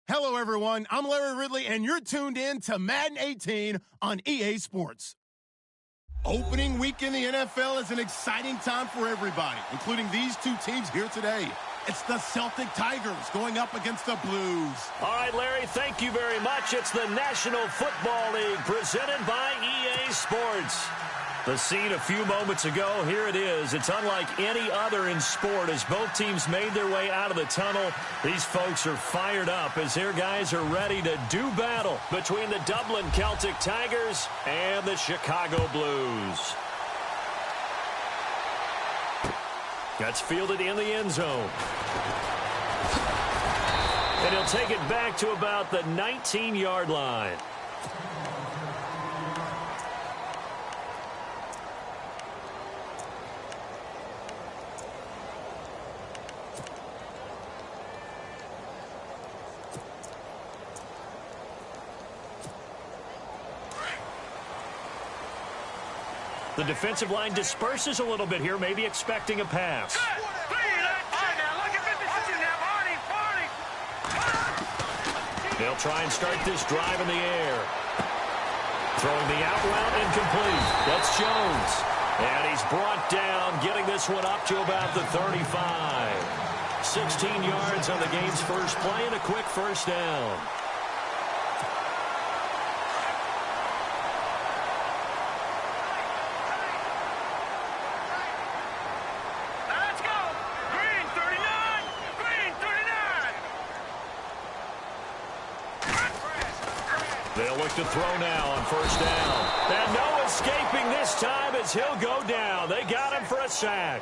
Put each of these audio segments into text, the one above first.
Hello, everyone. I'm Larry Ridley, and you're tuned in to Madden 18 on EA Sports. Opening week in the NFL is an exciting time for everybody, including these two teams here today. It's the Celtic Tigers going up against the Blues. All right, Larry, thank you very much. It's the National Football League presented by EA Sports. The scene a few moments ago, here it is. It's unlike any other in sport as both teams made their way out of the tunnel. These folks are fired up as their guys are ready to do battle between the Dublin Celtic Tigers and the Chicago Blues. That's fielded in the end zone. And he'll take it back to about the 19-yard line. The defensive line disperses a little bit here, maybe expecting a pass. They'll try and start this drive in the air. Throwing the out route incomplete. That's Jones. And he's brought down, getting this one up to about the 35. 16 yards on the game's first play and a quick first down. They'll look to throw now on first down. And no escaping this time as he'll go down. They got him for a sack.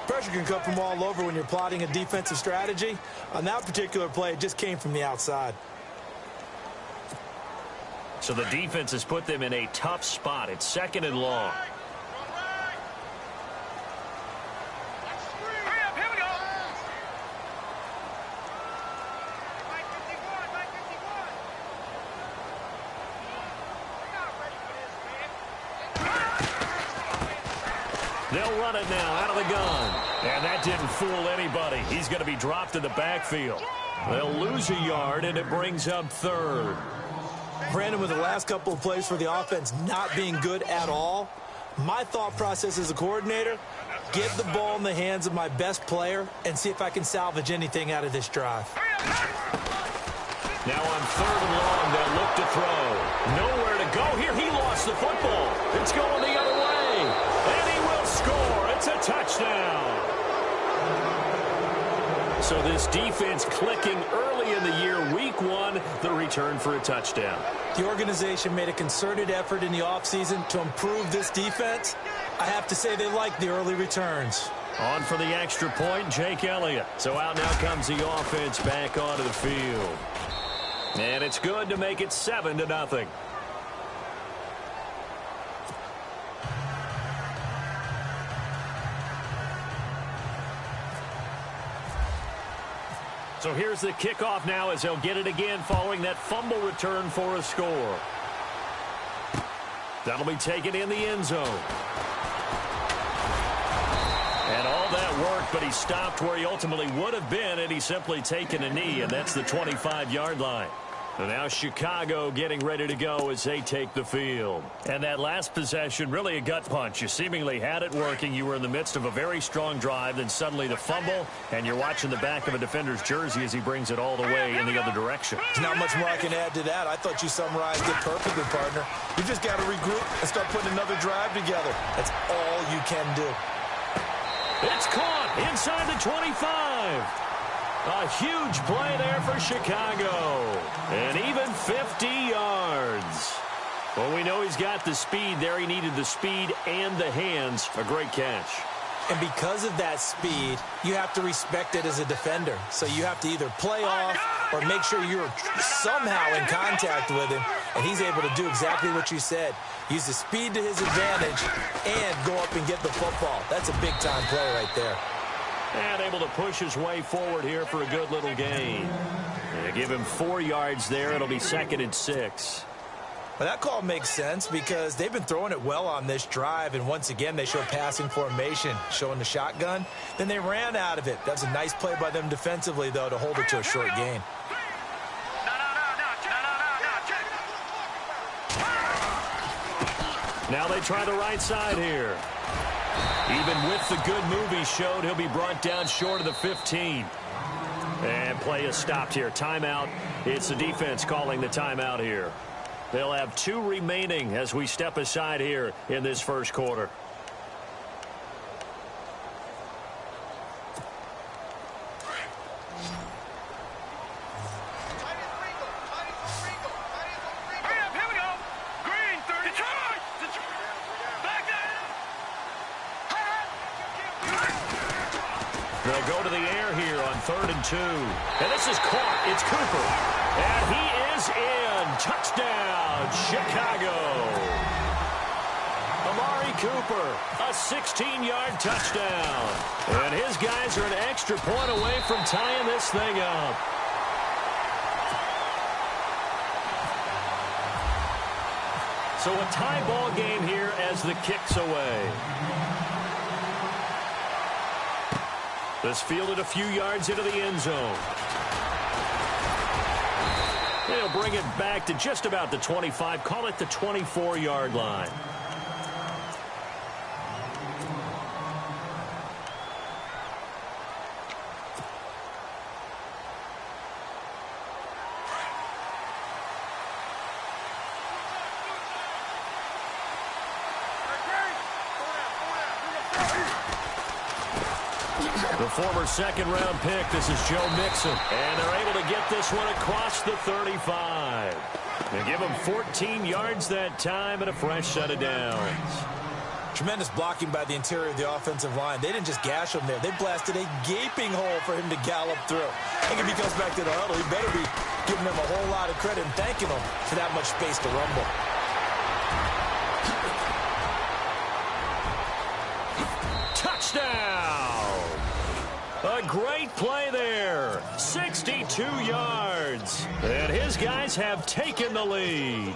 Pressure can come from all over when you're plotting a defensive strategy. On that particular play, it just came from the outside. So the defense has put them in a tough spot. It's second and long. They'll run it now out of the gun. And that didn't fool anybody. He's going to be dropped in the backfield. They'll lose a yard, and it brings up third. Brandon, with the last couple of plays for the offense not being good at all, my thought process as a coordinator, get the ball in the hands of my best player and see if I can salvage anything out of this drive. Now on 3rd and long, they'll look to throw. Nowhere to go here. He lost the football. It's going the other way. And he will score. It's a touchdown. So this defense clicking early in the year. Week 1, the return for a touchdown. The organization made a concerted effort in the offseason to improve this defense. I have to say they like the early returns. On for the extra point, Jake Elliott. So out now comes the offense back onto the field. And it's good to make it 7-0. So here's the kickoff now as they'll get it again following that fumble return for a score. That'll be taken in the end zone. And all that work, but he stopped where he ultimately would have been had he simply taken a knee, and that's the 25-yard line. And now Chicago getting ready to go as they take the field. And that last possession, really a gut punch. You seemingly had it working. You were in the midst of a very strong drive. Then suddenly the fumble, and you're watching the back of a defender's jersey as he brings it all the way in the other direction. There's not much more I can add to that. I thought you summarized it perfectly, partner. You just got to regroup and start putting another drive together. That's all you can do. It's caught inside the 25. A huge play there for Chicago. And even 50 yards. Well, we know he's got the speed there. He needed the speed and the hands. A great catch. And because of that speed, you have to respect it as a defender. So you have to either play off or make sure you're somehow in contact with him. And he's able to do exactly what you said. Use the speed to his advantage and go up and get the football. That's a big-time play right there. And able to push his way forward here for a good little gain. And give him 4 yards there. It'll be 2nd and 6. Well, that call makes sense because they've been throwing it well on this drive. And once again, they show passing formation, showing the shotgun. Then they ran out of it. That's a nice play by them defensively, though, to hold it to a short gain. Now they try the right side here. Even with the good move he showed, he'll be brought down short of the 15. And play is stopped here. Timeout. It's the defense calling the timeout here. They'll have 2 remaining as we step aside here in this first quarter. They'll go to the air here on 3rd and 2. And this is caught. It's Cooper. And he is in. Touchdown, Chicago. Amari Cooper, a 16-yard touchdown. And his guys are an extra point away from tying this thing up. So a tie ball game here as the kick's away. This fielded a few yards into the end zone. They'll bring it back to just about the 25. Call it the 24-yard line. The former second-round pick, this is Joe Mixon. And they're able to get this one across the 35. They give him 14 yards that time and a fresh set of downs. Tremendous blocking by the interior of the offensive line. They didn't just gash him there. They blasted a gaping hole for him to gallop through. I think if he comes back to the huddle, he better be giving them a whole lot of credit and thanking them for that much space to rumble. Touchdown! A great play there. 62 yards. And his guys have taken the lead.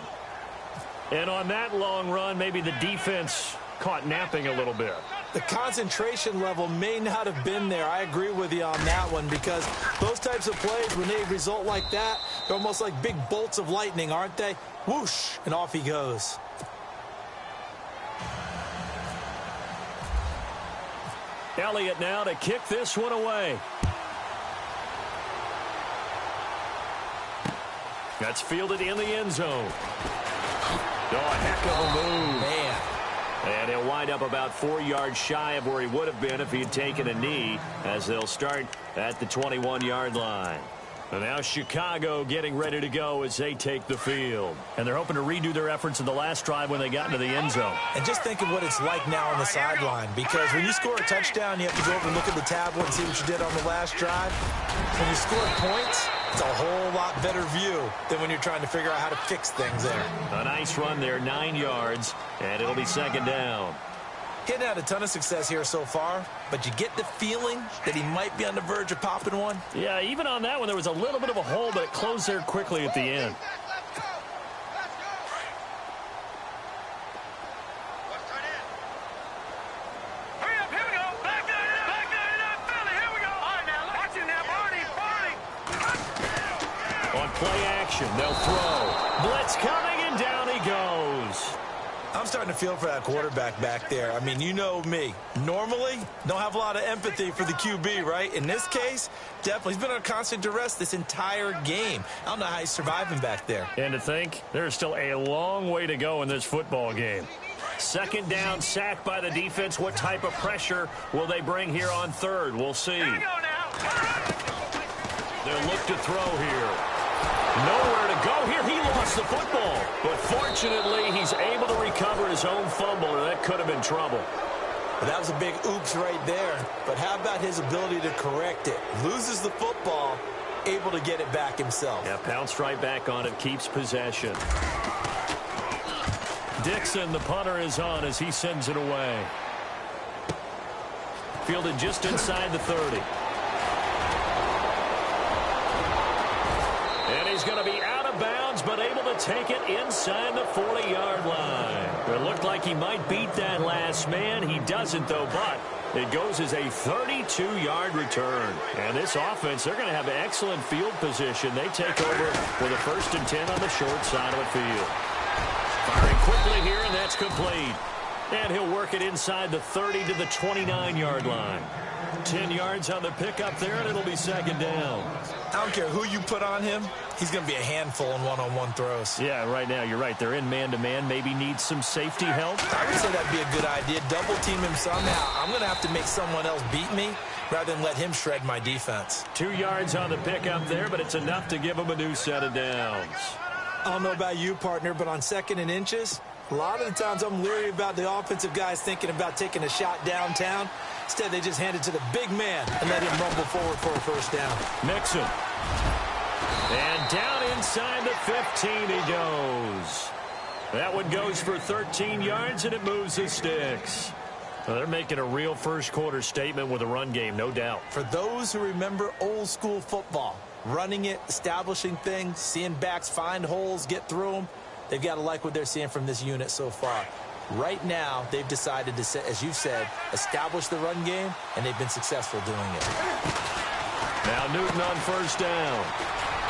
And on that long run, maybe the defense caught napping a little bit. The concentration level may not have been there. I agree with you on that one because those types of plays, when they result like that, they're almost like big bolts of lightning, aren't they? Whoosh, and off he goes. Elliott now to kick this one away. That's fielded in the end zone. Oh, a heck of a move. Man. And he'll wind up about 4 yards shy of where he would have been if he had taken a knee, as they'll start at the 21-yard line. And now Chicago getting ready to go as they take the field. And they're hoping to redo their efforts in the last drive when they got into the end zone. And just think of what it's like now on the sideline, because when you score a touchdown, you have to go over and look at the tablet and see what you did on the last drive. When you score points, it's a whole lot better view than when you're trying to figure out how to fix things there. A nice run there, 9 yards, and it'll be second down. Getting had a ton of success here so far, but you get the feeling that he might be on the verge of popping one. Yeah, even on that one, there was a little bit of a hole, but it closed there quickly at the end. On play action, they'll throw. Blitz coming, and down he goes. I'm starting to feel for that quarterback back there. I mean, you know me. Normally, don't have a lot of empathy for the QB, right? In this case, definitely. He's been on constant duress this entire game. I don't know how he's surviving back there. And to think, there's still a long way to go in this football game. Second down, sack by the defense. What type of pressure will they bring here on third? We'll see. They'll look to throw here. Nowhere to go here. He lost the football. But fortunately, he's able to recover his own fumble, or that could have been trouble. Well, that was a big oops right there. But how about his ability to correct it? Loses the football, able to get it back himself. Yeah, pounced right back on it, keeps possession. Dixon, the punter, is on as he sends it away. Fielded just inside the 30. And he's going to be out of bounds, but able to take it inside the 40-yard line. It looked like he might beat that last man. He doesn't, though, but it goes as a 32-yard return. And this offense, they're going to have excellent field position. They take over with a 1st and 10 on the short side of the field. Firing quickly here, and that's complete. And he'll work it inside the 30 to the 29-yard line. 10 yards on the pickup there, and it'll be second down. I don't care who you put on him. He's going to be a handful in one-on-one throws. Yeah, right now, you're right. They're in man-to-man. Maybe needs some safety help. I would say that'd be a good idea. Double team him somehow. I'm going to have to make someone else beat me rather than let him shred my defense. 2 yards on the pickup there, but it's enough to give him a new set of downs. I don't know about you, partner, but on 2nd and inches, a lot of the times I'm leery about the offensive guys thinking about taking a shot downtown. Instead, they just hand it to the big man and let him rumble forward for a 1st down. Mixon. And down inside the 15 he goes. That one goes for 13 yards, and it moves the sticks. Well, they're making a real first-quarter statement with a run game, no doubt. For those who remember old-school football, running it, establishing things, seeing backs find holes, get through them, they've got to like what they're seeing from this unit so far. Right now, they've decided to, as you said, establish the run game, and they've been successful doing it. Now Newton on 1st down.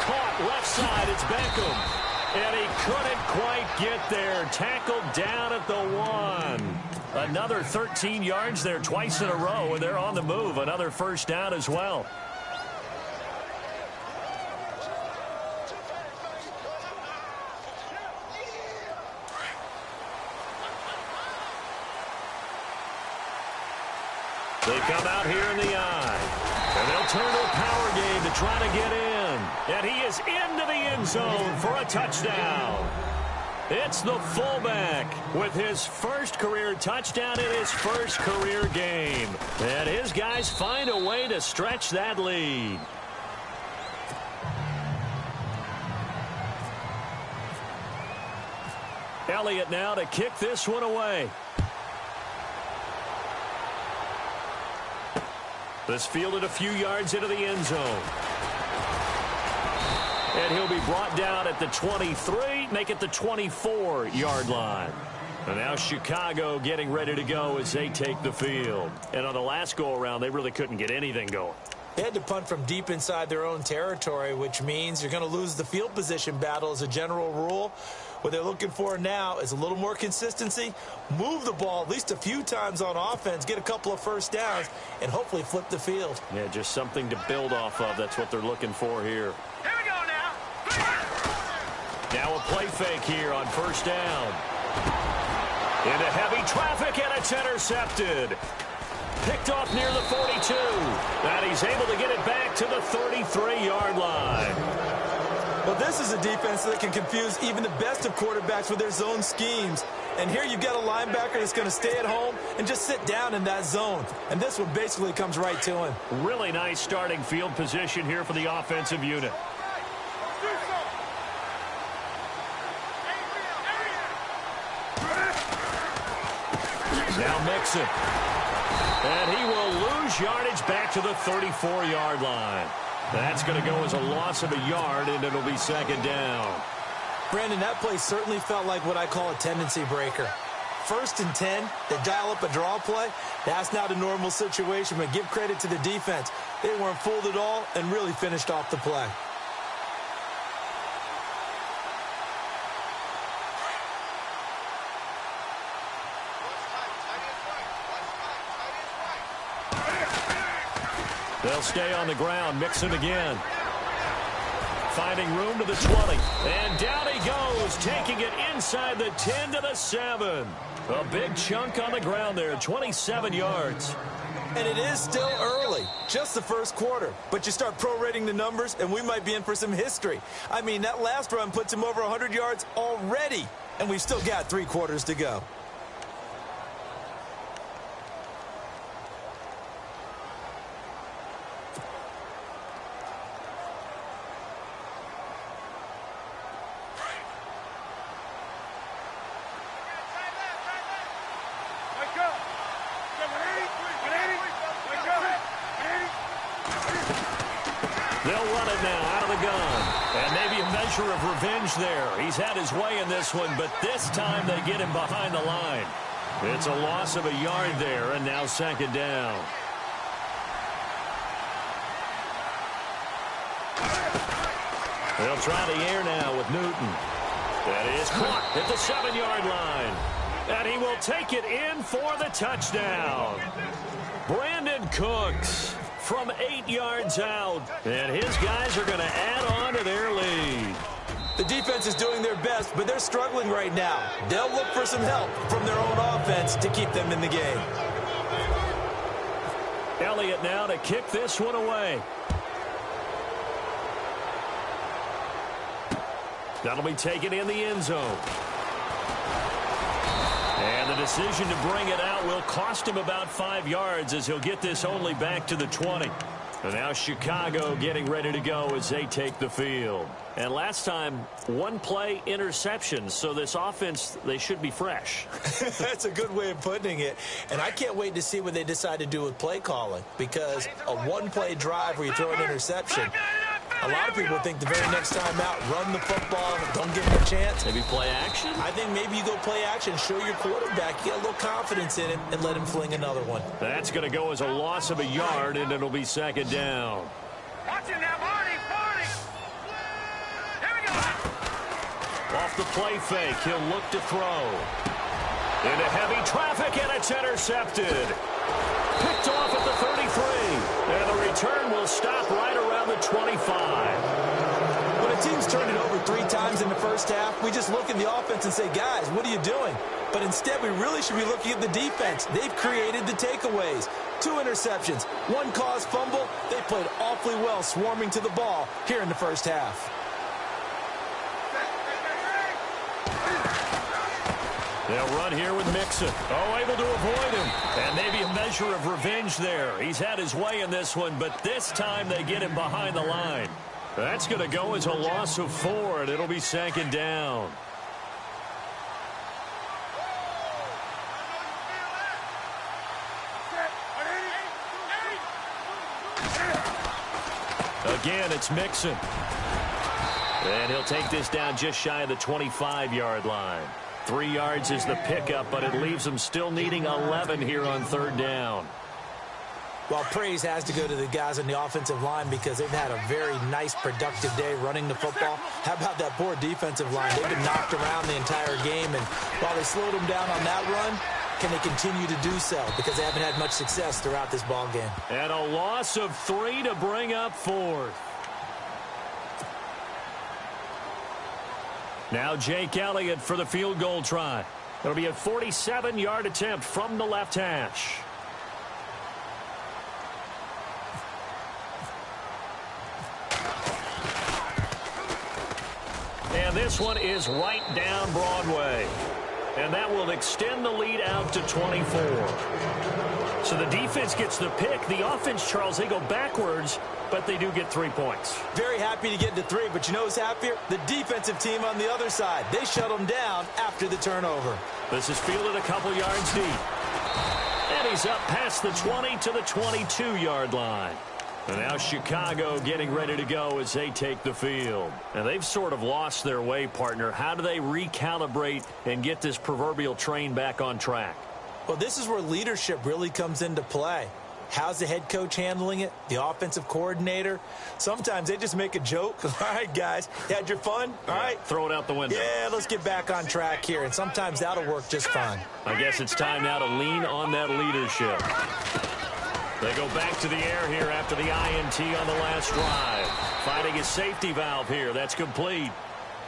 Caught left side, it's Beckham. And he couldn't quite get there. Tackled down at the 1. Another 13 yards there twice in a row, and they're on the move. Another 1st down as well. They come out here in the eye. And they'll turn to a power game to try to get in. And he is into the end zone for a touchdown. It's the fullback with his first career touchdown in his first career game. And his guys find a way to stretch that lead. Elliott now to kick this one away. This fielded a few yards into the end zone. And he'll be brought down at the 23, make it the 24-yard line. And now Chicago getting ready to go as they take the field. And on the last go-around, they really couldn't get anything going. They had to punt from deep inside their own territory, which means you're going to lose the field position battle as a general rule. What they're looking for now is a little more consistency, move the ball at least a few times on offense, get a couple of 1st downs, and hopefully flip the field. Yeah, just something to build off of. That's what they're looking for here. Here we go now. Now a play fake here on first down. Into heavy traffic, and it's intercepted. Picked off near the 42. And he's able to get it back to the 33-yard line. Well, this is a defense that can confuse even the best of quarterbacks with their zone schemes. And here you've got a linebacker that's going to stay at home and just sit down in that zone. And this one basically comes right to him. Really nice starting field position here for the offensive unit. Now Mixon. And he will lose yardage back to the 34-yard line. That's going to go as a loss of a yard, and it'll be second down. Brandon, that play certainly felt like what I call a tendency breaker. 1st and 10, they dial up a draw play. That's not a normal situation, but give credit to the defense. They weren't fooled at all and really finished off the play. They'll stay on the ground. Mixon again. Finding room to the 20. And down he goes, taking it inside the 10 to the 7. A big chunk on the ground there, 27 yards. And it is still early, just the first quarter. But you start prorating the numbers, and we might be in for some history. I mean, that last run puts him over 100 yards already, and we've still got 3 quarters to go. They'll run it now out of the gun. And maybe a measure of revenge there. He's had his way in this one, but this time they get him behind the line. It's a loss of a yard there, and now second down. They'll try the air now with Newton. That is caught at the 7-yard line. And he will take it in for the touchdown. Brandon Cooks from 8 yards out. And his guys are going to add on to their lead. The defense is doing their best, but they're struggling right now. They'll look for some help from their own offense to keep them in the game. Elliott now to kick this one away. That'll be taken in the end zone. And the decision to bring it out will cost him about 5 yards as he'll get this only back to the 20. And now Chicago getting ready to go as they take the field. And last time, 1 play interception. So this offense, they should be fresh. That's a good way of putting it. And I can't wait to see what they decide to do with play calling. Because a 1-play drive where you throw an interception, a lot of people think the very next time out, run the football, don't give him a chance. Maybe play action? I think maybe you go play action, show your quarterback, you get a little confidence in him, and let him fling another one. That's going to go as a loss of a yard, and it'll be second down. Watch it now, Marty! Here we go! Off the play fake, he'll look to throw. Into heavy traffic, and it's intercepted. Picked off at the 33. And the return will stop right around the 25. When a team's turned it over 3 times in the first half, we just look at the offense and say, guys, what are you doing? But instead, we really should be looking at the defense. They've created the takeaways. 2 interceptions, 1 caused fumble. They played awfully well swarming to the ball here in the first half. They'll run here with Mixon. Oh, able to avoid him. And maybe a measure of revenge there. He's had his way in this one, but this time they get him behind the line. That's going to go as a loss of 4, and it'll be second down. Again, it's Mixon. And he'll take this down just shy of the 25-yard line. 3 yards is the pickup, but it leaves them still needing 11 here on third down. Well, praise has to go to the guys on the offensive line because they've had a very nice, productive day running the football. How about that poor defensive line? They've been knocked around the entire game, and while they slowed them down on that run, can they continue to do so? Because they haven't had much success throughout this ball game. And a loss of 3 to bring up 4th. Now Jake Elliott for the field goal try. It'll be a 47-yard attempt from the left hash. And this one is right down Broadway. And that will extend the lead out to 24. So the defense gets the pick. The offense, Charles, they go backwards, but they do get 3 points. Very happy to get to 3, but you know who's happier? The defensive team on the other side. They shut them down after the turnover. This is fielded a couple yards deep. And he's up past the 20 to the 22-yard line. And now Chicago getting ready to go as they take the field. And they've sort of lost their way, partner. How do they recalibrate and get this proverbial train back on track? Well, this is where leadership really comes into play. How's the head coach handling it? The offensive coordinator? Sometimes they just make a joke. All right, guys, you had your fun? All right. Throw it out the window. Yeah, let's get back on track here. And sometimes that'll work just fine. I guess it's time now to lean on that leadership. They go back to the air here after the INT on the last drive. Finding a safety valve here. That's complete.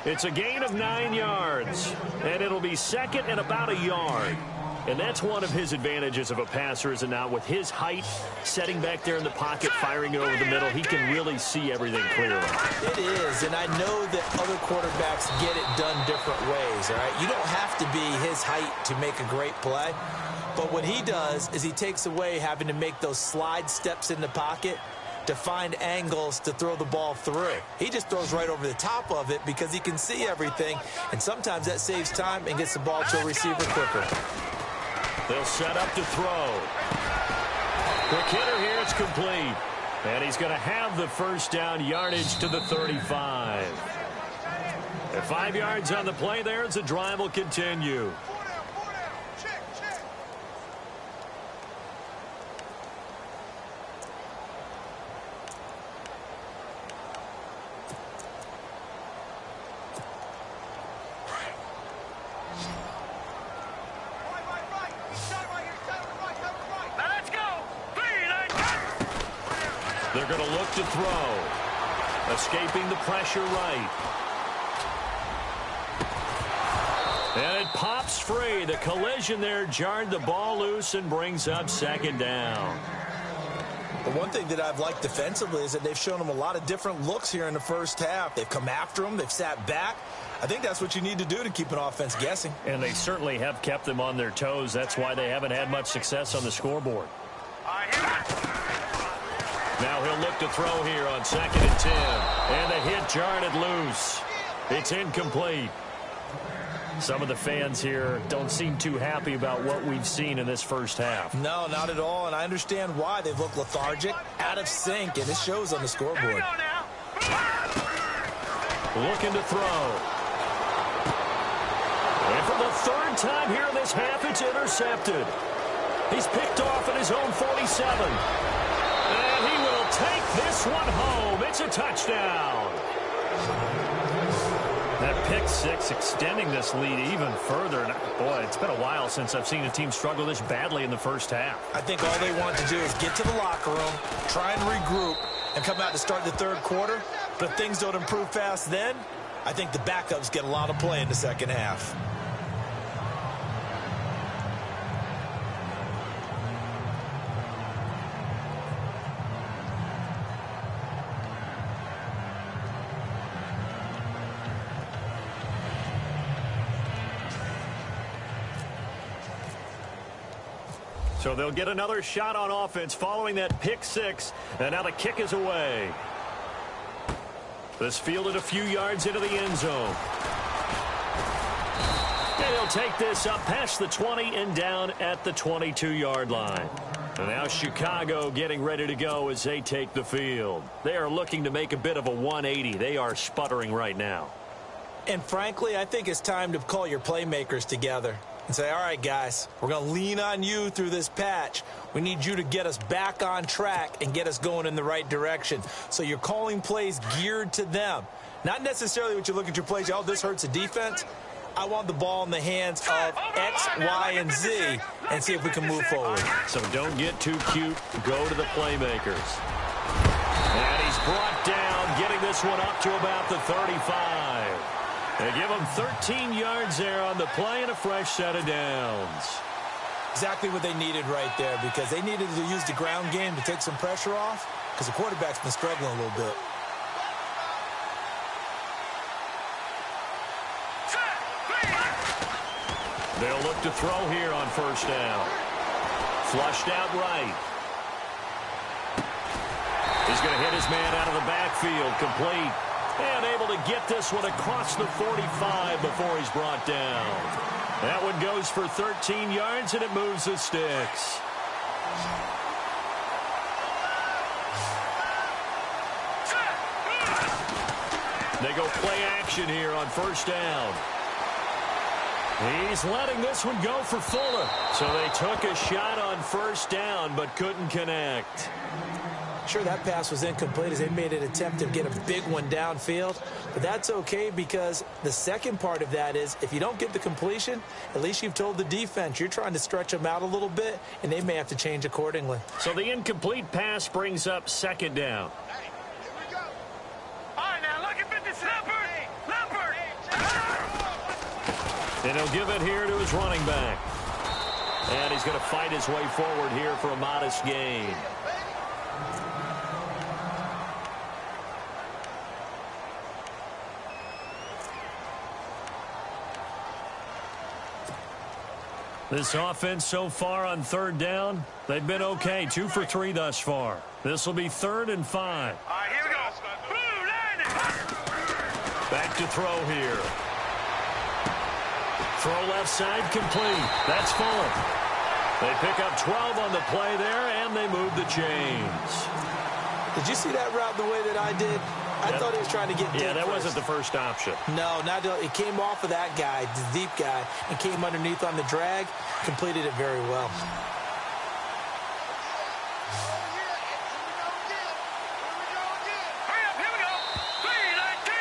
It's a gain of 9 yards. And it'll be second and about a yard. And that's one of his advantages of a passer, is it not? With his height, setting back there in the pocket, firing it over the middle, he can really see everything clearly. It is, and I know that other quarterbacks get it done different ways, all right? You don't have to be his height to make a great play. But what he does is he takes away having to make those slide steps in the pocket to find angles to throw the ball through. He just throws right over the top of it because he can see everything, and sometimes that saves time and gets the ball to a receiver quicker. They'll set up to throw. Quick hitter here, it's complete. And he's going to have the first down, yardage to the 35. At 5 yards on the play there as the drive will continue. They're going to look to throw. Escaping the pressure right. And it pops free. The collision there jarred the ball loose and brings up second down. The one thing that I've liked defensively is that they've shown them a lot of different looks here in the first half. They've come after them. They've sat back. I think that's what you need to do to keep an offense guessing. And they certainly have kept them on their toes. That's why they haven't had much success on the scoreboard. Now he'll look to throw here on 2nd and 10. And the hit jarred it loose. It's incomplete. Some of the fans here don't seem too happy about what we've seen in this first half. No, not at all, and I understand why. They've looked lethargic, out of sync, and it shows on the scoreboard. Looking to throw. And for the 3rd time here in this half, it's intercepted. He's picked off at his own 47. And he will take this one home. It's a touchdown. That pick six extending this lead even further. And boy, it's been a while since I've seen a team struggle this badly in the first half. I think all they want to do is get to the locker room, try and regroup, and come out to start the 3rd quarter. But if things don't improve fast then, I think the backups get a lot of play in the second half. So they'll get another shot on offense following that pick six. And now the kick is away. This fielded a few yards into the end zone. And he'll take this up past the 20 and down at the 22-yard line. And now Chicago getting ready to go as they take the field. They are looking to make a bit of a 180. They are sputtering right now. And frankly, I think it's time to call your playmakers together and say, all right, guys, we're going to lean on you through this patch. We need you to get us back on track and get us going in the right direction. So you're calling plays geared to them. Not necessarily what you look at your plays, oh, this hurts the defense. I want the ball in the hands of X, Y, and Z and see if we can move forward. So don't get too cute. Go to the playmakers. And he's brought down, getting this one up to about the 35. They give them 13 yards there on the play and a fresh set of downs. Exactly what they needed right there, because they needed to use the ground game to take some pressure off, because the quarterback's been struggling a little bit. They'll look to throw here on first down. Flushed out right. He's going to hit his man out of the backfield, complete. And able to get this one across the 45 before he's brought down. That one goes for 13 yards, and it moves the sticks. They go play action here on first down. He's letting this one go for Fuller. So they took a shot on first down, but couldn't connect. Sure, that pass was incomplete as they made an attempt to get a big one downfield. But that's okay, because the second part of that is if you don't get the completion, at least you've told the defense you're trying to stretch them out a little bit, and they may have to change accordingly. So the incomplete pass brings up second down. Hey, here we go. All right, now look at 50 Leopard. And he'll give it here to his running back. And he's going to fight his way forward here for a modest gain. This offense so far on third down, they've been okay. 2 for 3 thus far. This will be 3rd and 5. All right, here we go. Boom, Back to throw here. Throw left side complete. That's Fuller. They pick up 12 on the play there, and they move the chains. Did you see that route the way that I did? I thought he was trying to get deep. Yeah, that wasn't the first option. No, it came off of that guy, the deep guy, and came underneath on the drag. Completed it very well. Hurry up, here we go. 319.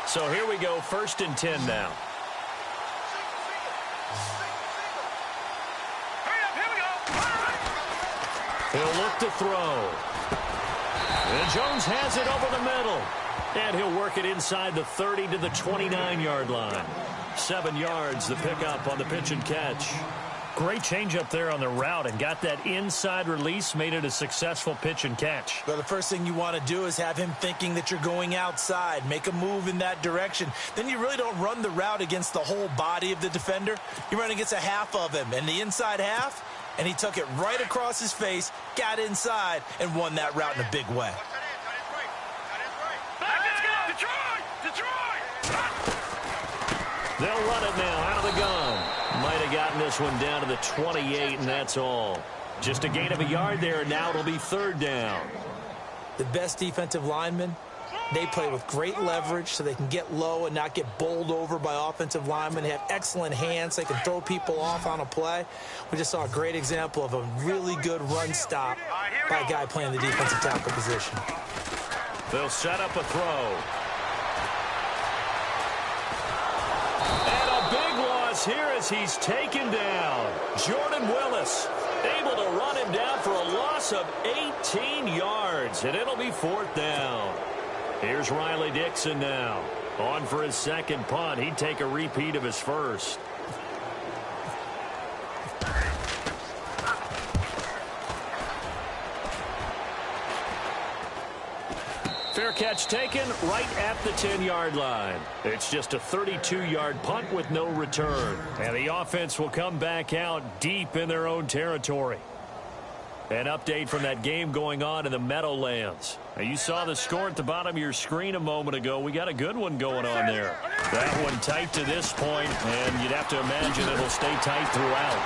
So here we go, 1st and 10 now. He'll look to throw. And Jones has it over the middle. And he'll work it inside the 30 to the 29-yard line. 7 yards, the pickup on the pitch and catch. Great change up there on the route and got that inside release, made it a successful pitch and catch. Well, the first thing you want to do is have him thinking that you're going outside, make a move in that direction. Then you really don't run the route against the whole body of the defender. You run against a half of him, and the inside half, and he took it right across his face, got inside, and won that route in a big way. They'll run it now out of the gun. Might have gotten this one down to the 28, and that's all. Just a gain of a yard there, and now it'll be 3rd down. The best defensive linemen, they play with great leverage so they can get low and not get bowled over by offensive linemen. They have excellent hands. They can throw people off on a play. We just saw a great example of a really good run stop by a guy playing the defensive tackle position. They'll set up a throw. Here as he's taken down. Jordan Willis able to run him down for a loss of 18 yards, and it'll be 4th down. Here's Riley Dixon now. On for his second punt. He'd take a repeat of his first. Fair catch taken right at the 10-yard line. It's just a 32-yard punt with no return. And the offense will come back out deep in their own territory. An update from that game going on in the Meadowlands. Now, you saw the score at the bottom of your screen a moment ago. We got a good one going on there. That one tight to this point, and you'd have to imagine it'll stay tight throughout.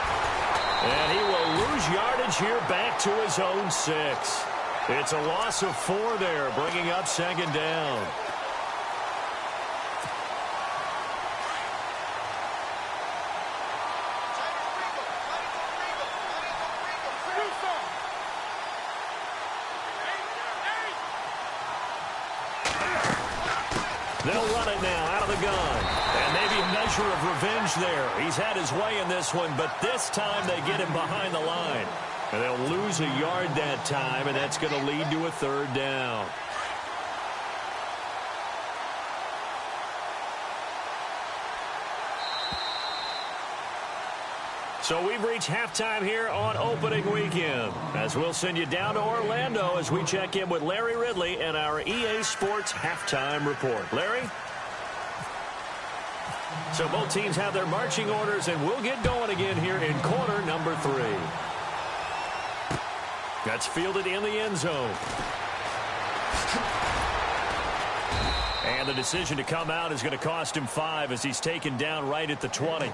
And he will lose yardage here back to his own 6. It's a loss of 4 there, bringing up 2nd down. They'll run it now out of of the gun. And maybe a measure of revenge there. He's had his way in this one, but this time they get him behind the line. And they'll lose a yard that time, and that's going to lead to a third down. So we've reached halftime here on opening weekend, as we'll send you down to Orlando as we check in with Larry Ridley and our EA Sports halftime report. Larry? So both teams have their marching orders, and we'll get going again here in quarter number 3. That's fielded in the end zone. And the decision to come out is going to cost him 5 as he's taken down right at the 20.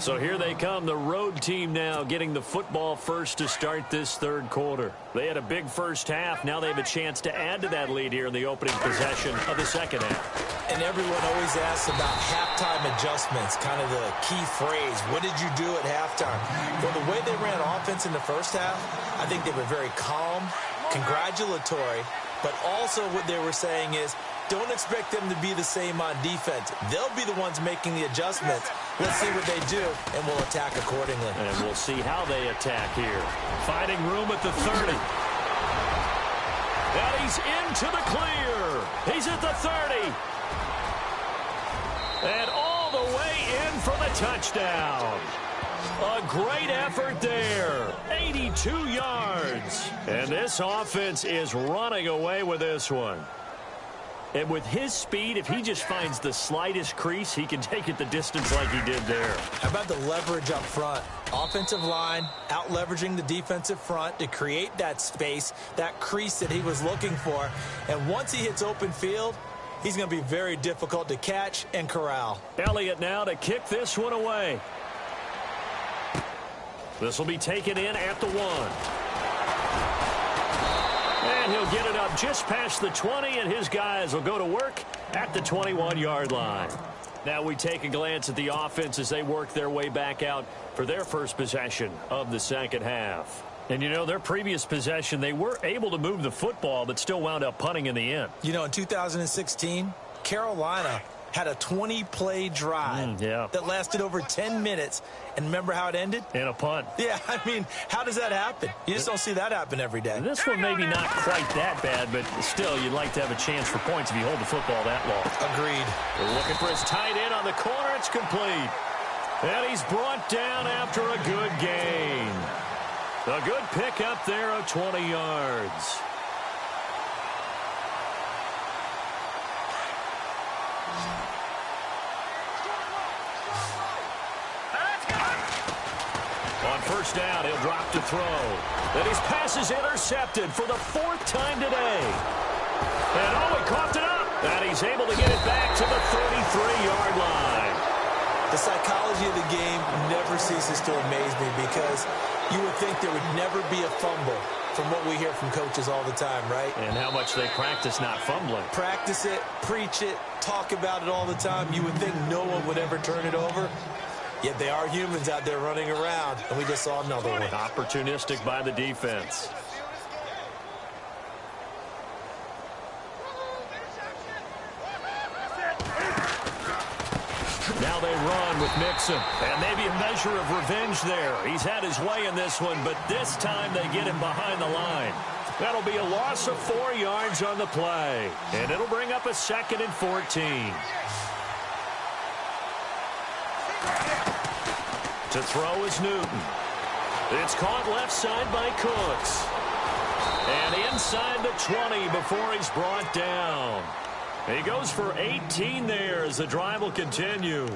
So here they come, the road team now getting the football first to start this third quarter. They had a big first half. Now they have a chance to add to that lead here in the opening possession of the second half. And everyone always asks about halftime adjustments, kind of the key phrase. What did you do at halftime? Well, the way they ran offense in the first half, I think they were very calm, congratulatory, but also what they were saying is, don't expect them to be the same on defense. They'll be the ones making the adjustments. Let's see what they do, and we'll attack accordingly. And we'll see how they attack here. Finding room at the 30. And he's into the clear. He's at the 30. And all the way in for the touchdown. A great effort there. 82 yards. And this offense is running away with this one. And with his speed, if he just finds the slightest crease, he can take it the distance like he did there. How about the leverage up front? Offensive line out-leveraging the defensive front to create that space, that crease that he was looking for. And once he hits open field, he's going to be very difficult to catch and corral. Elliott now to kick this one away. This will be taken in at the 1. And he'll get it up just past the 20, and his guys will go to work at the 21-yard line. Now we take a glance at the offense as they work their way back out for their first possession of the second half. And, you know, their previous possession, they were able to move the football, but still wound up punting in the end. You know, in 2016, Carolina had a 20-play drive that lasted over 10 minutes. And remember how it ended? In a punt. Yeah, I mean, how does that happen? You just don't see that happen every day. This one maybe not quite that bad, but still, you'd like to have a chance for points if you hold the football that long. Agreed. They're looking for his tight end on the corner. It's complete. And he's brought down after a good gain. A good pickup there of 20 yards. On first down, he'll drop to throw. Then his pass is intercepted for the 4th time today. And oh, he coughed it up. And he's able to get it back to the 33-yard line. The psychology of the game never ceases to amaze me because you would think there would never be a fumble from what we hear from coaches all the time, right? And how much they practice not fumbling. Practice it, preach it, talk about it all the time. You would think no one would ever turn it over. Yet they are humans out there running around, and we just saw another one. Opportunistic by the defense. Now they run with Mixon. And maybe a measure of revenge there. He's had his way in this one, but this time they get him behind the line. That'll be a loss of 4 yards on the play. And it'll bring up a 2nd and 14. To throw is Newton. It's caught left side by Cooks. And inside the 20 before he's brought down. He goes for 18 there as the drive will continue.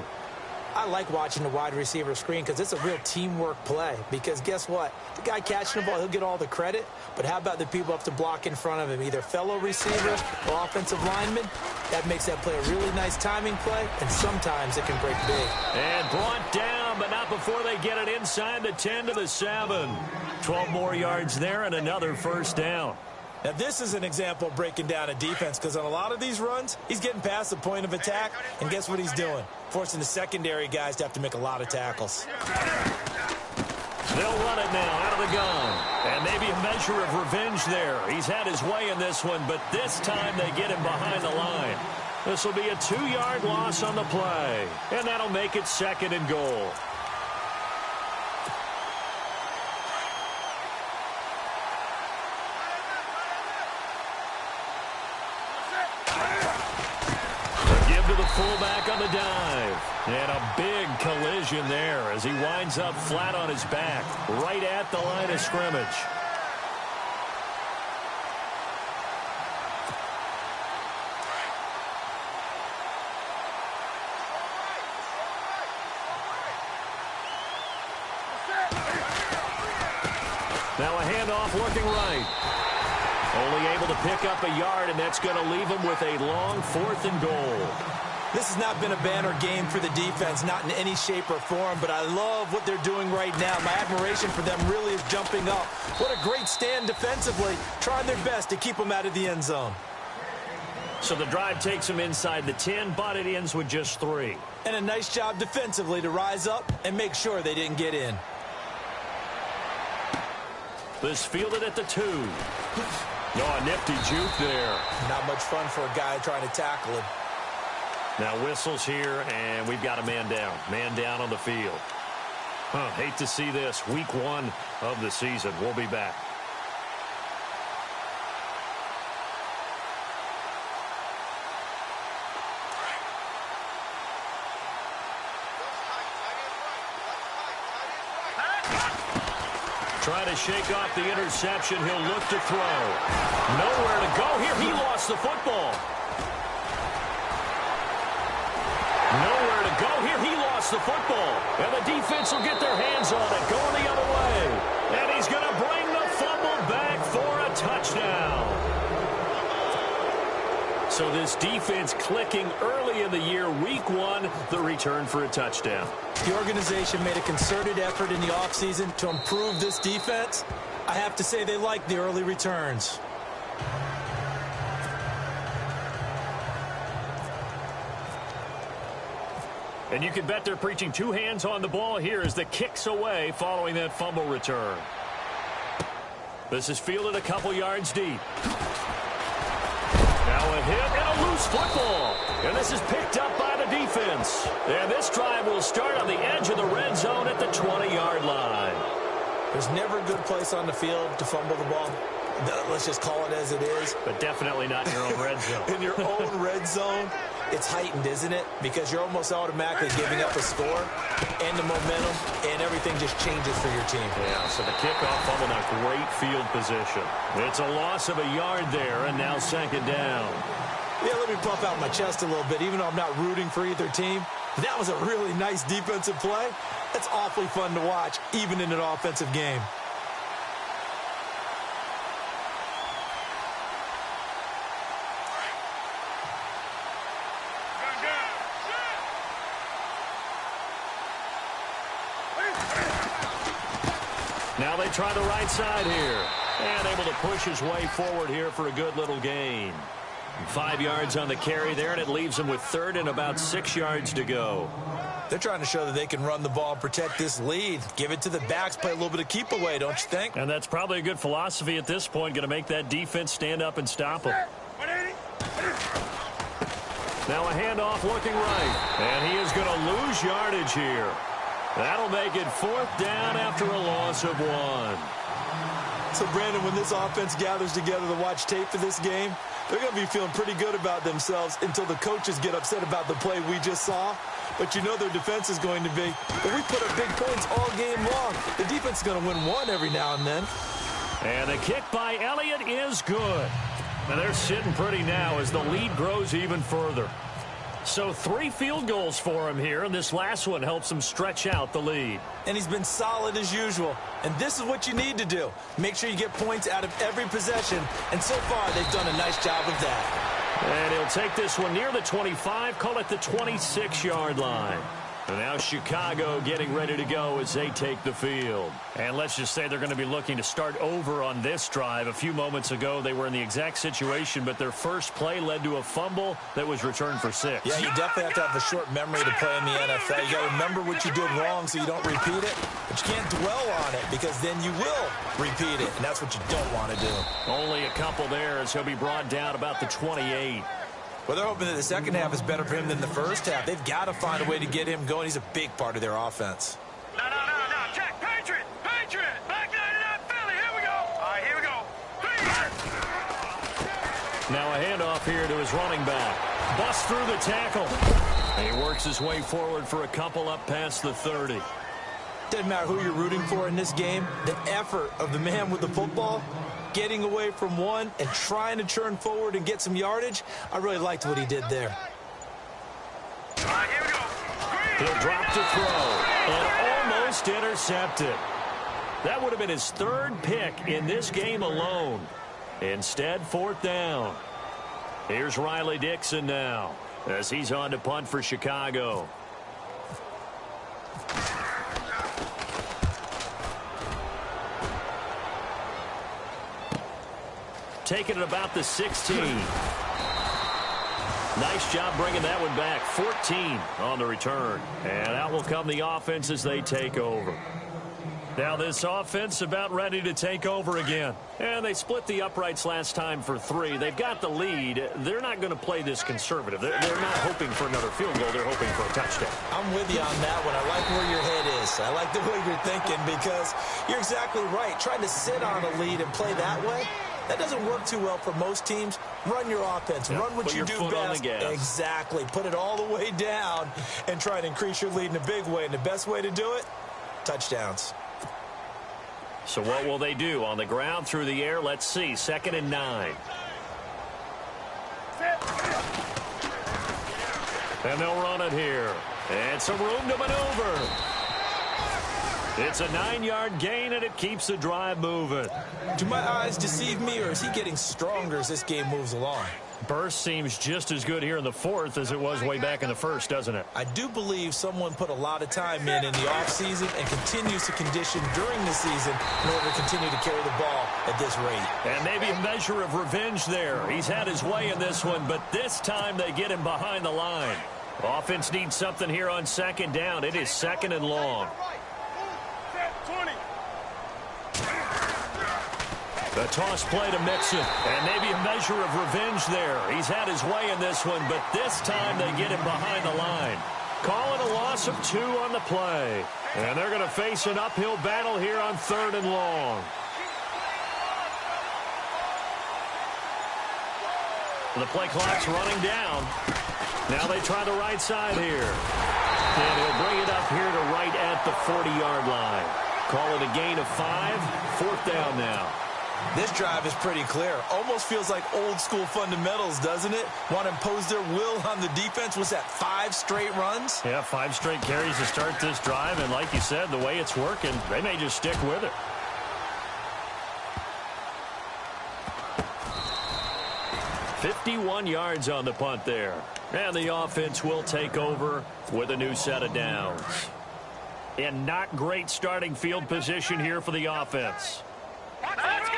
I like watching the wide receiver screen because it's a real teamwork play. Because guess what? The guy catching the ball, he'll get all the credit. But how about the people up to block in front of him? Either fellow receiver or offensive lineman. That makes that play a really nice timing play. And sometimes it can break big. And brought down, but not before they get it inside the 10 to the 7. 12 more yards there and another first down. Now, this is an example of breaking down a defense because on a lot of these runs, he's getting past the point of attack, and guess what he's doing? Forcing the secondary guys to have to make a lot of tackles. They'll run it now out of the gun. And maybe a measure of revenge there. He's had his way in this one, but this time they get him behind the line. This will be a 2-yard loss on the play, and that'll make it 2nd and goal. Give to the fullback on the dive. And a big collision there as he winds up flat on his back, right at the line of scrimmage. Now a handoff looking right. Only able to pick up a yard, and that's going to leave him with a long 4th and goal. This has not been a banner game for the defense, not in any shape or form, but I love what they're doing right now. My admiration for them really is jumping up. What a great stand defensively, trying their best to keep them out of the end zone. So the drive takes them inside the 10, but it ends with just 3. And a nice job defensively to rise up and make sure they didn't get in. This fielded at the 2. Oh, a nifty juke there. Not much fun for a guy trying to tackle him. Now whistles here, and we've got a man down. Man down on the field. Hate to see this. Week 1 of the season. We'll be back. Trying to shake off the interception. He'll look to throw. Nowhere to go here. He lost the football. Nowhere to go here. He lost the football. And the defense will get their hands on it. Going the other way. And he's going to bring the fumble back for a touchdown. So this defense clicking early in the year. Week 1, the return for a touchdown. The organization made a concerted effort in the offseason to improve this defense. I have to say they like the early returns. And you can bet they're preaching 2 hands on the ball here as the kick's away following that fumble return. This is fielded a couple yards deep. Now a hit and a loose football. And this is picked up by the defense. And this drive will start on the edge of the red zone at the 20-yard line. There's never a good place on the field to fumble the ball. Let's just call it as it is. But definitely not in your own red zone. In your own red zone, it's heightened, isn't it? Because you're almost automatically giving up a score and the momentum, and everything just changes for your team. Yeah, so the kickoff fumble, now great field position. It's a loss of a yard there, and now 2nd down. Yeah, let me puff out my chest a little bit, even though I'm not rooting for either team. That was a really nice defensive play. That's awfully fun to watch, even in an offensive game. Now they try the right side here. And able to push his way forward here for a good little gain. 5 yards on the carry there, and it leaves him with 3rd and about 6 yards to go. They're trying to show that they can run the ball and protect this lead. Give it to the backs, play a little bit of keep away, don't you think? And that's probably a good philosophy at this point, going to make that defense stand up and stop them. Now a handoff looking right. And he is going to lose yardage here. That'll make it 4th down after a loss of 1. So, Brandon, when this offense gathers together to watch tape for this game, they're going to be feeling pretty good about themselves until the coaches get upset about the play we just saw. But you know their defense is going to be, but we put up big points all game long. The defense is going to win one every now and then. And the kick by Elliott is good. And they're sitting pretty now as the lead grows even further. So 3 field goals for him here, and this last one helps him stretch out the lead. And he's been solid as usual. And this is what you need to do. Make sure you get points out of every possession. And so far, they've done a nice job of that. And he'll take this one near the 25, call it the 26-yard line. And now Chicago getting ready to go as they take the field. And let's just say they're going to be looking to start over on this drive. A few moments ago, they were in the exact situation, but their first play led to a fumble that was returned for 6. Yeah, you definitely have to have a short memory to play in the NFL. You got to remember what you did wrong so you don't repeat it. But you can't dwell on it because then you will repeat it, and that's what you don't want to do. Only a couple there as he'll be brought down about the 28. Well, they're hoping that the second half is better for him than the first half. They've got to find a way to get him going. He's a big part of their offense. No. Check. Patriot. Back 99 Philly. Here we go. All right, here we go. Now a handoff here to his running back. Busts through the tackle. And he works his way forward for a couple up past the 30. Doesn't matter who you're rooting for in this game. The effort of the man with the football, getting away from one and trying to churn forward and get some yardage, I really liked what he did there. All right, here we go. He'll drop to throw and almost intercepted. That would have been his third pick in this game alone. Instead, fourth down. Here's Riley Dixon now as he's on to punt for Chicago. Taking it about the 16. Nice job bringing that one back. 14 on the return. And out will come the offense as they take over. Now this offense about ready to take over again. And they split the uprights last time for 3. They've got the lead. They're not going to play this conservative. They're not hoping for another field goal. They're hoping for a touchdown. I'm with you on that one. I like where your head is. I like the way you're thinking because you're exactly right. Trying to sit on a lead and play that way, that doesn't work too well for most teams. Run your offense. Run what you do best. Exactly. Put it all the way down and try to increase your lead in a big way. And the best way to do it, touchdowns. So what will they do? On the ground, through the air? Let's see. 2nd and 9. And they'll run it here. And some room to maneuver. It's a 9-yard gain, and it keeps the drive moving. Do my eyes deceive me, or is he getting stronger as this game moves along? Burst seems just as good here in the 4th as it was way back in the 1st, doesn't it? I do believe someone put a lot of time in the offseason and continues to condition during the season in order to continue to carry the ball at this rate. And maybe a measure of revenge there. He's had his way in this one, but this time they get him behind the line. Offense needs something here on 2nd down. It is 2nd and long. The toss play to Mixon, and maybe a measure of revenge there. He's had his way in this one, but this time they get him behind the line. Call it a loss of 2 on the play. And they're going to face an uphill battle here on 3rd and long. The play clock's running down. Now they try the right side here. And he'll bring it up here to right at the 40-yard line. Call it a gain of 5. 4th down now. This drive is pretty clear. Almost feels like old-school fundamentals, doesn't it? Want to impose their will on the defense. Was that 5 straight runs? Yeah, 5 straight carries to start this drive. And like you said, the way it's working, they may just stick with it. $51 yards on the punt there. And the offense will take over with a new set of downs. And not great starting field position here for the offense. Let's go.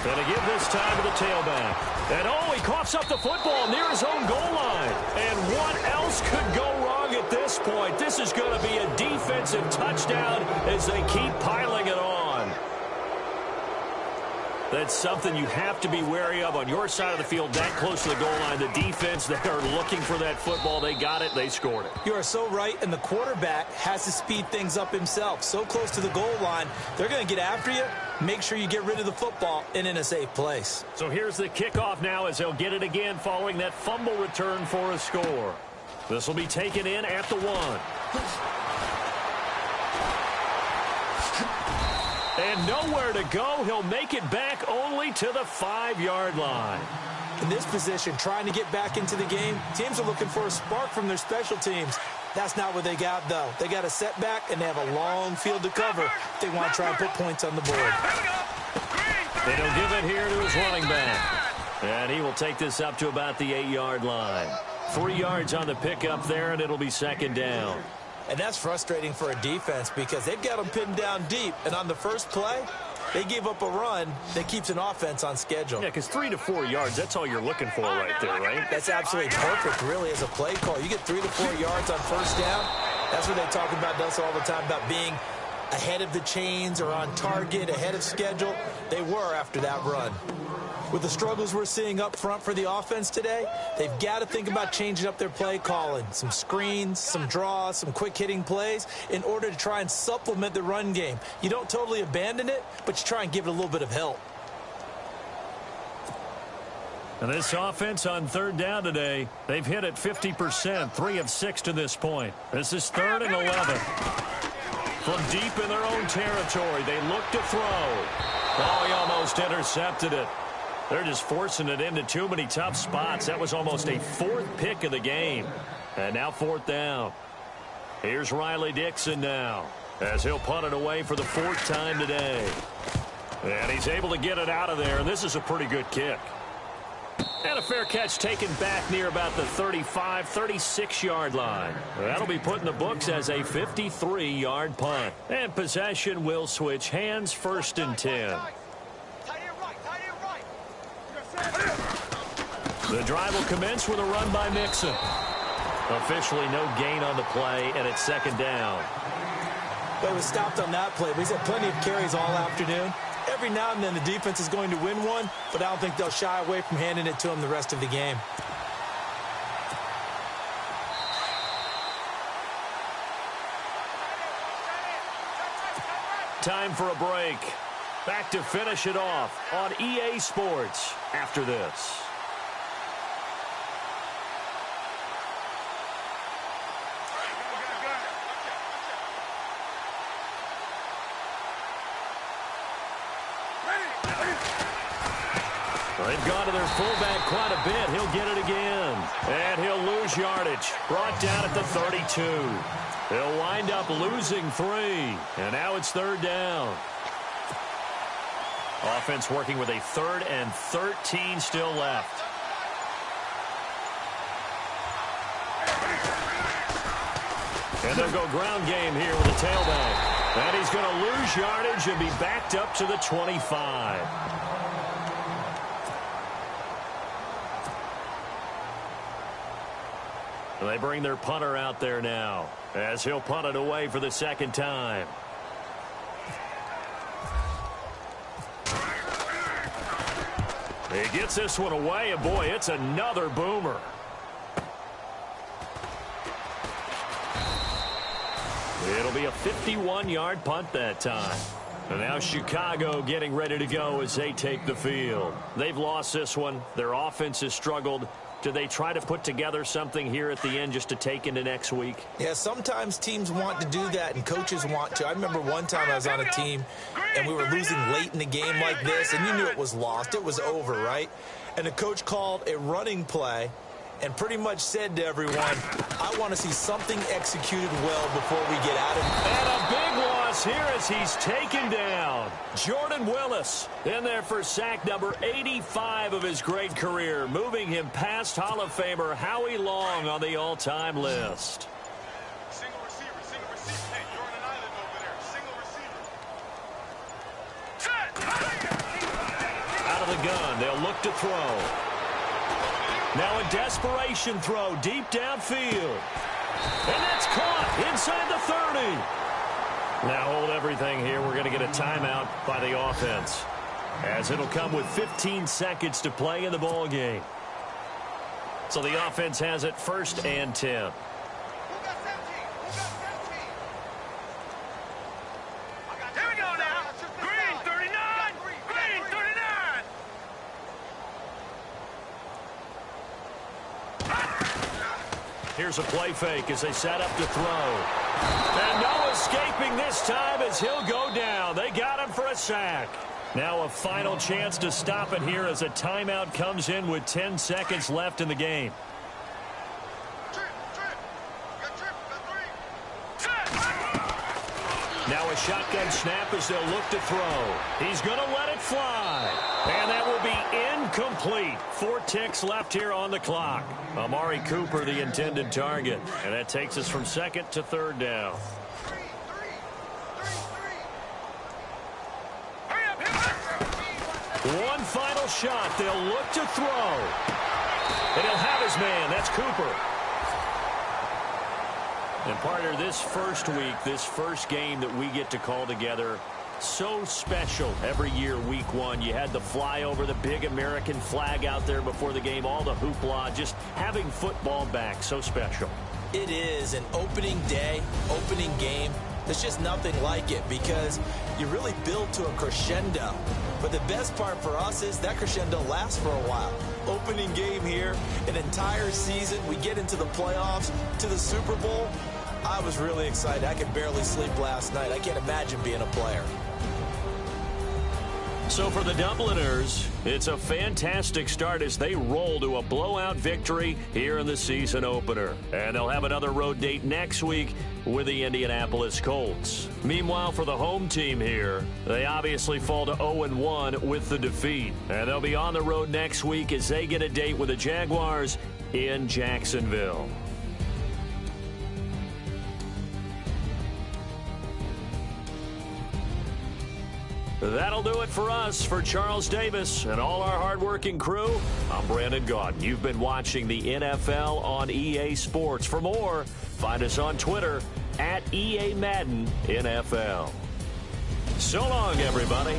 Going to give this time to the tailback. And he coughs up the football near his own goal line. And what else could go wrong at this point? This is going to be a defensive touchdown as they keep piling it on. That's something you have to be wary of on your side of the field, that close to the goal line. The defense, they are looking for that football. They got it. They scored it. You are so right, and the quarterback has to speed things up himself. So close to the goal line, they're going to get after you. Make sure you get rid of the football and in a safe place. So here's the kickoff now as they'll get it again following that fumble return for a score. This will be taken in at the 1. And nowhere to go. He'll make it back only to the 5-yard line. In this position, trying to get back into the game, teams are looking for a spark from their special teams. That's not what they got, though. They got a setback, and they have a long field to cover if they want to try and put points on the board. And he'll give it here to his running back. And he will take this up to about the 8-yard line. 3 yards on the pickup there, and it'll be 2nd down. And that's frustrating for a defense because they've got them pinned down deep. And on the first play, they gave up a run that keeps an offense on schedule. Yeah, because 3 to 4 yards, that's all you're looking for right there, right? That's absolutely perfect, really, as a play call. You get 3 to 4 yards on first down. That's what they talk about us all the time, about being ahead of the chains or on target, ahead of schedule. They were after that run. With the struggles we're seeing up front for the offense today, they've got to think about changing up their play calling. Some screens, some draws, some quick-hitting plays in order to try and supplement the run game. You don't totally abandon it, but you try and give it a little bit of help. And this offense on third down today, they've hit it 50%, 3 of 6 to this point. This is 3rd and 11. From deep in their own territory, they look to throw. Oh, he almost intercepted it. They're just forcing it into too many tough spots. That was almost a 4th pick of the game. And now 4th down. Here's Riley Dixon now, as he'll punt it away for the 4th time today. And he's able to get it out of there, and this is a pretty good kick. And a fair catch taken back near about the 35, 36-yard line. That'll be put in the books as a 53-yard punt. And possession will switch hands, 1st and 10. The drive will commence with a run by Mixon. Officially no gain on the play, and it's 2nd down. Well, he was stopped on that play, but he's had plenty of carries all afternoon. Every now and then the defense is going to win one, but I don't think they'll shy away from handing it to him the rest of the game. Time for a break. Back to finish it off on EA Sports after this. They've gone to their fullback quite a bit. He'll get it again. And he'll lose yardage. Brought down at the 32. He'll wind up losing 3. And now it's 3rd down. Offense working with a 3rd and 13 still left. And they'll go ground game here with a tailback. And he's going to lose yardage and be backed up to the 25. They bring their punter out there now, as he'll punt it away for the 2nd time. He gets this one away, and boy, it's another boomer. It'll be a 51-yard punt that time. And now Chicago getting ready to go as they take the field. They've lost this one. Their offense has struggled. Do they try to put together something here at the end just to take into next week? Yeah, sometimes teams want to do that and coaches want to. I remember one time I was on a team and we were losing late in the game like this, and you knew it was lost. It was over, right? And the coach called a running play and pretty much said to everyone, I want to see something executed well before we get out of here. And a big loss here as he's taken down. Jordan Willis in there for sack number 85 of his great career, moving him past Hall of Famer Howie Long on the all-time list. Single receiver. Hey, you're on an island over there. Single receiver. Out of the gun, they'll look to throw. Now a desperation throw deep downfield. And that's caught inside the 30. Now hold everything here. We're going to get a timeout by the offense, as it'll come with 15 seconds to play in the ball game. So the offense has it 1st and 10. Here we go now. Green 39. Green 39. Here's a play fake as they set up to throw. And no escaping this time as he'll go down. They got him for a sack. Now a final chance to stop it here as a timeout comes in with 10 seconds left in the game. Now a shotgun snap as they'll look to throw. He's going to let it fly. And that will be incomplete. 4 ticks left here on the clock. Amari Cooper, the intended target. And that takes us from 2nd to 3rd down. One final shot. They'll look to throw. And he'll have his man. That's Cooper. And partner, this first week, this first game that we get to call together, So special every year, week one. You had the flyover, the big American flag out there before the game, all the hoopla, just having football back, so special. It is an opening day, opening game. There's just nothing like it because you really build to a crescendo. But the best part for us is that crescendo lasts for a while. Opening game here, an entire season. We get into the playoffs, to the Super Bowl. I was really excited. I could barely sleep last night. I can't imagine being a player. So for the Dubliners, it's a fantastic start as they roll to a blowout victory here in the season opener. And they'll have another road date next week with the Indianapolis Colts. Meanwhile, for the home team here, they obviously fall to 0-1 with the defeat. And they'll be on the road next week as they get a date with the Jaguars in Jacksonville. That'll do it for us. For Charles Davis and all our hardworking crew, I'm Brandon Gaudin. You've been watching the NFL on EA Sports. For more, find us on Twitter @EA Madden NFL. So long, everybody.